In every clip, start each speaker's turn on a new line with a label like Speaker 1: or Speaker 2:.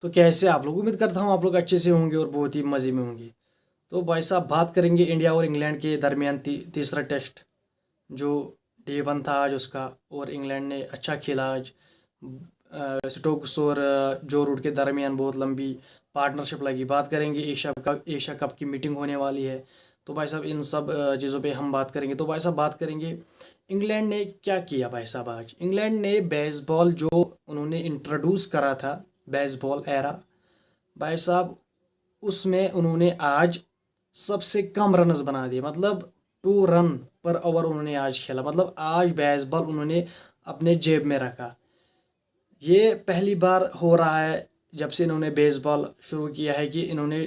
Speaker 1: तो कैसे आप लोग, उम्मीद करता हूँ आप लोग अच्छे से होंगे और बहुत ही मज़े में होंगे। तो भाई साहब बात करेंगे इंडिया और इंग्लैंड के दरमियान तीसरा टेस्ट जो डे 1 था आज उसका। और इंग्लैंड ने अच्छा खेला आज। स्टोक्स और जो रूट के दरमियान बहुत लंबी पार्टनरशिप लगी। बात करेंगे एशिया कप की मीटिंग होने वाली है। तो भाई साहब इन सब चीज़ों पे हम बात करेंगे। तो भाई साहब बात करेंगे इंग्लैंड ने क्या किया। भाई साहब आज इंग्लैंड ने बेसबॉल जो उन्होंने इंट्रोड्यूस करा था, बेसबॉल एरा, भाई साहब उसमें उन्होंने आज सबसे कम रन्स बना दिए। मतलब 2 रन पर ओवर उन्होंने आज खेला। मतलब आज बेसबॉल उन्होंने अपने जेब में रखा। ये पहली बार हो रहा है जब से इन्होंने बेसबॉल शुरू किया है कि इन्होंने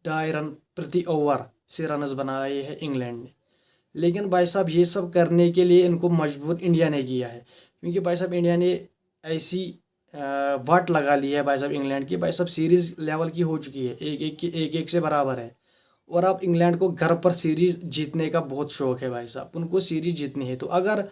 Speaker 1: 2.5 रन प्रति ओवर से रन्स बनाए हैं इंग्लैंड ने। लेकिन भाई साहब ये सब करने के लिए इनको मजबूर इंडिया ने किया है, क्योंकि भाई साहब इंडिया ने ऐसी वाट लगा ली है भाई साहब इंग्लैंड की। भाई साहब सीरीज लेवल की हो चुकी है, एक एक से बराबर है। और अब इंग्लैंड को घर पर सीरीज जीतने का बहुत शौक है भाई साहब, उनको सीरीज जीतनी है। तो अगर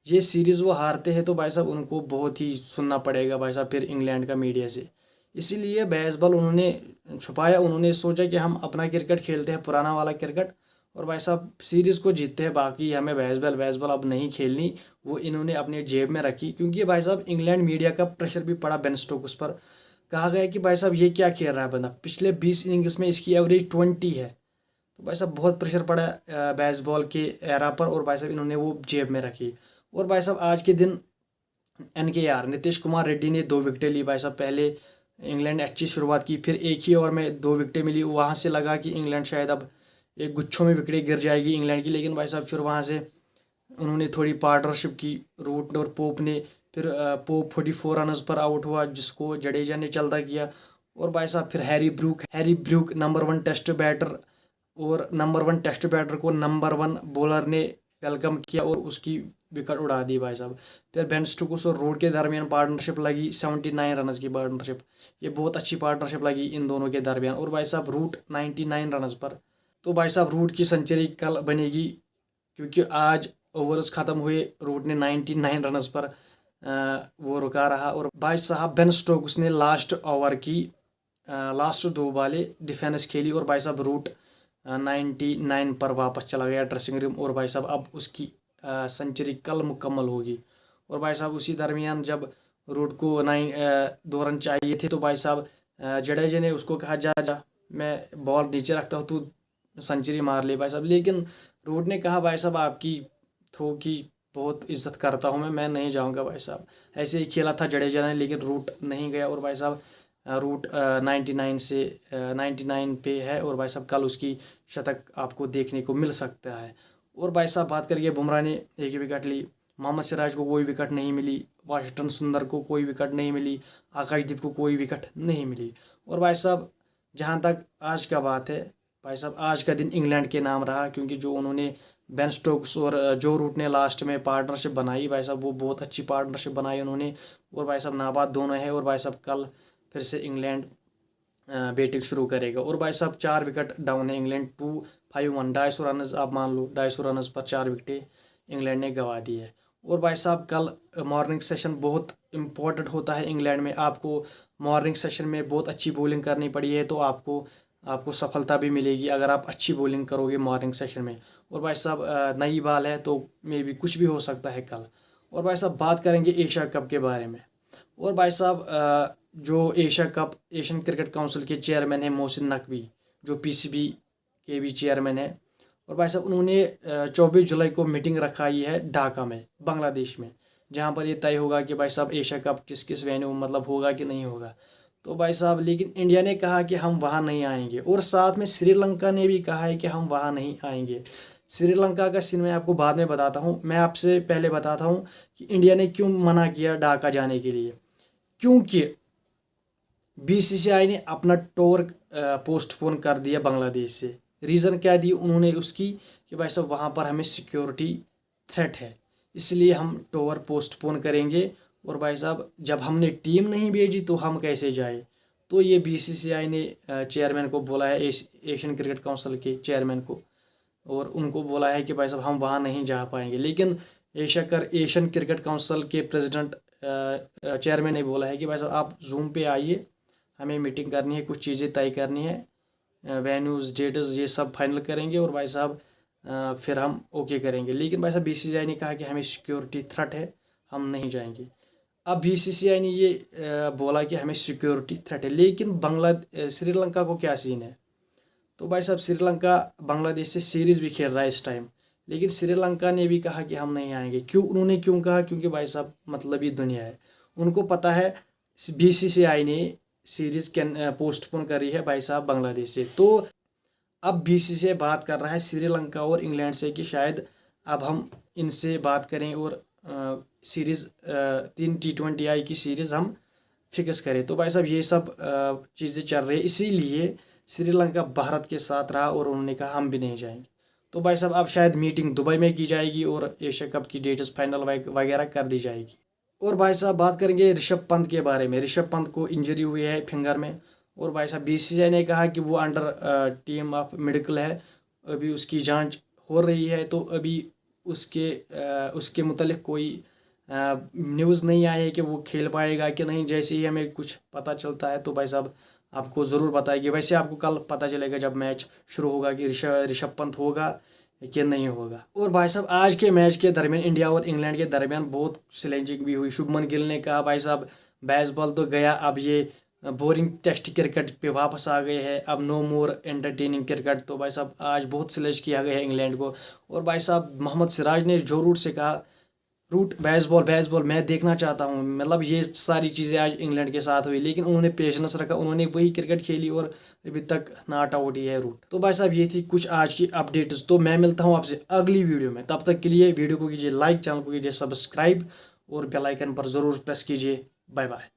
Speaker 1: ये सीरीज वो हारते हैं तो भाई साहब उनको बहुत ही सुनना पड़ेगा भाई साहब फिर इंग्लैंड का मीडिया से। इसीलिए बेसबॉल उन्होंने छुपाया। उन्होंने सोचा कि हम अपना क्रिकेट खेलते हैं, पुराना वाला क्रिकेट, और भाई साहब सीरीज को जीतते हैं, बाकी हमें बेसबॉल बेसबॉल अब नहीं खेलनी। वो इन्होंने अपने जेब में रखी, क्योंकि भाई साहब इंग्लैंड मीडिया का प्रेशर भी पड़ा बेन स्टोक्स पर। कहा गया कि भाई साहब ये क्या खेल रहा है बंदा, पिछले 20 इनिंग्स में इसकी एवरेज 20 है। तो भाई साहब बहुत प्रेशर पड़ा बेसबॉल के एरा पर, और भाई साहब इन्होंने वो जेब में रखी। और भाई साहब आज के दिन NKR नीतीश कुमार रेड्डी ने 2 विकेटें ली। भाई साहब पहले इंग्लैंड ने अच्छी शुरुआत की, फिर एक ही ओवर में 2 विकेटें मिली। वहाँ से लगा कि इंग्लैंड शायद अब एक गुच्छों में विकेटें गिर जाएगी इंग्लैंड की। लेकिन भाई साहब फिर वहाँ से उन्होंने थोड़ी पार्टनरशिप की, रूट और पोप ने। फिर पोप 44 रन पर आउट हुआ, जिसको जडेजा ने चलता किया। और भाई साहब फिर Harry Brook number 1 test batter, और नंबर 1 टेस्ट बैटर को नंबर 1 बॉलर ने वेलकम किया और उसकी विकेट उड़ा दी भाई साहब। फिर बेन स्टोक्स और रूट के दरमियान पार्टनरशिप लगी, 79 रन की पार्टनरशिप। ये बहुत अच्छी पार्टनरशिप लगी इन दोनों के दरमियान। और भाई साहब रूट 99 रन पर। तो भाई साहब रूट की सेंचुरी कल बनेगी, क्योंकि आज ओवर्स ख़त्म हुए, रूट ने 99 रन पर वो रुका रहा। और भाई साहब बेन स्टोक्स ने लास्ट ओवर की लास्ट 2 बॉलें डिफेंस खेली, और भाई साहब रूट 99 पर वापस चला गया ड्रेसिंग रूम। और भाई साहब अब उसकी सेंचुरी कल मुकम्मल होगी। और भाई साहब उसी दरमियान जब रूट को 2 रन चाहिए थे, तो भाई साहब जडेजा ने उसको कहा जा जा, मैं बॉल नीचे रखता हूँ, तू सेंचुरी मार ले भाई साहब। लेकिन रूट ने कहा भाई साहब आपकी थ्रो की बहुत इज्जत करता हूँ मैं नहीं जाऊँगा भाई साहब। ऐसे ही खेला था जडेजा ने, लेकिन रूट नहीं गया। और भाई साहब रूट 99 पे है, और भाई साहब कल उसकी शतक आपको देखने को मिल सकता है। और भाई साहब बात करिए, बुमराह ने एक ही विकेट ली, मोहम्मद सिराज को कोई विकेट नहीं मिली, वाशिंगटन सुंदर को कोई विकेट नहीं मिली, आकाशदीप को कोई विकेट नहीं मिली। और भाई साहब जहाँ तक आज का बात है, भाई साहब आज का दिन इंग्लैंड के नाम रहा, क्योंकि जो उन्होंने बेन स्टोक्स और जो रूट ने लास्ट में पार्टनरशिप बनाई भाई साहब, वो बहुत अच्छी पार्टनरशिप बनाई उन्होंने। और भाई साहब नाबाद दोनों है। और भाई साहब कल फिर से इंग्लैंड बैटिंग शुरू करेगा। और भाई साहब 4 विकेट डाउन है इंग्लैंड, 251, 250 रन आप मान लो, 250 रन पर 4 विकेटें इंग्लैंड ने गंवा दी है। और भाई साहब कल मॉर्निंग सेशन बहुत इंपॉर्टेंट होता है इंग्लैंड में। आपको मॉर्निंग सेशन में बहुत अच्छी बॉलिंग करनी पड़ी है, तो आपको आपको सफलता भी मिलेगी अगर आप अच्छी बॉलिंग करोगे मॉर्निंग सेशन में। और भाई साहब नई बॉल है, तो मे भी कुछ भी हो सकता है कल। और भाई साहब बात करेंगे एशिया कप के बारे में। और भाई साहब जो Asia cup Asian cricket council के चेयरमैन हैं मोहसिन नकवी, जो PCB के भी चेयरमैन है। और भाई साहब उन्होंने 24 जुलाई को मीटिंग रखाई है ढाका में, बांग्लादेश में, जहां पर ये तय होगा कि भाई साहब एशिया कप किस किस वेन्यू मतलब होगा कि नहीं होगा। तो भाई साहब लेकिन इंडिया ने कहा कि हम वहाँ नहीं आएंगे, और साथ में श्रीलंका ने भी कहा है कि हम वहाँ नहीं आएंगे। श्रीलंका का सीन मैं आपको बाद में बताता हूँ। मैं आपसे पहले बताता हूँ कि इंडिया ने क्यों मना किया ढाका जाने के लिए। क्योंकि BCCI ने अपना टूर पोस्टपोन कर दिया बांग्लादेश से। रीज़न क्या दी उन्होंने उसकी, कि भाई साहब वहाँ पर हमें सिक्योरिटी थ्रेट है, इसलिए हम टूर पोस्टपोन करेंगे। और भाई साहब जब हमने टीम नहीं भेजी तो हम कैसे जाए। तो ये BCCI ने चेयरमैन को बोला है, एशियन क्रिकेट काउंसिल के चेयरमैन को, और उनको बोला है कि भाई साहब हम वहाँ नहीं जा पाएंगे। लेकिन एशियन क्रिकेट काउंसिल के प्रेसिडेंट चेयरमैन ने बोला है कि भाई साहब आप जूम पे आइए, हमें मीटिंग करनी है, कुछ चीज़ें तय करनी है, वेन्यूज़ डेट्स ये सब फाइनल करेंगे और भाई साहब फिर हम ओके करेंगे। लेकिन भाई साहब BCCI ने कहा कि हमें सिक्योरिटी थ्रेट है, हम नहीं जाएंगे। अब BCCI ने ये बोला कि हमें सिक्योरिटी थ्रेट है, लेकिन श्रीलंका को क्या सीन है? तो भाई साहब श्रीलंका बांग्लादेश से सीरीज़ भी खेल रहा है इस टाइम, लेकिन श्रीलंका ने भी कहा कि हम नहीं आएंगे। उन्होंने क्यों कहा? क्योंकि भाई साहब मतलब ये दुनिया है, उनको पता है BCCI ने सीरीज़ पोस्टपोन करी है भाई साहब बांग्लादेश से। तो अब BCCI बात कर रहा है श्रीलंका और इंग्लैंड से कि शायद अब हम इनसे बात करें और सीरीज़ 3 T20I की सीरीज़ हम फिक्स करें। तो भाई साहब ये सब चीज़ें चल रही है, इसीलिए श्रीलंका भारत के साथ रहा और उन्होंने कहा हम भी नहीं जाएंगे। तो भाई साहब अब शायद मीटिंग दुबई में की जाएगी और एशिया कप की डेट्स फाइनल वगैरह कर दी जाएगी। और भाई साहब बात करेंगे ऋषभ पंत के बारे में। ऋषभ पंत को इंजरी हुई है फिंगर में, और भाई साहब BCCI ने कहा कि वो अंडर टीम ऑफ मेडिकल है, अभी उसकी जांच हो रही है। तो अभी उसके मुतालिक कोई न्यूज़ नहीं आई है कि वो खेल पाएगा कि नहीं। जैसे ही हमें कुछ पता चलता है तो भाई साहब आपको ज़रूर बताएंगे। वैसे आपको कल पता चलेगा जब मैच शुरू होगा कि ऋषभ पंत होगा कि नहीं होगा। और भाई साहब आज के मैच के दरमियान इंडिया और इंग्लैंड के दरमियान बहुत स्लेजिंग भी हुई। शुभमन गिल ने कहा भाई साहब बेसबॉल तो गया, अब ये बोरिंग टेस्ट क्रिकेट पे वापस आ गए हैं, अब नो मोर एंटरटेनिंग क्रिकेट। तो भाई साहब आज बहुत स्लेज किया गया है इंग्लैंड को। और भाई साहब मोहम्मद सिराज ने जो रूट से कहा, रूट बेसबॉल मैं देखना चाहता हूँ। मतलब ये सारी चीज़ें आज इंग्लैंड के साथ हुई, लेकिन उन्होंने पेशेंस रखा, उन्होंने वही क्रिकेट खेली और अभी तक नॉट आउट ही है रूट। तो भाई साहब ये थी कुछ आज की अपडेट्स। तो मैं मिलता हूँ आपसे अगली वीडियो में, तब तक के लिए वीडियो को कीजिए लाइक, चैनल को कीजिए सब्सक्राइब और बेल आइकन पर ज़रूर प्रेस कीजिए। Bye bye.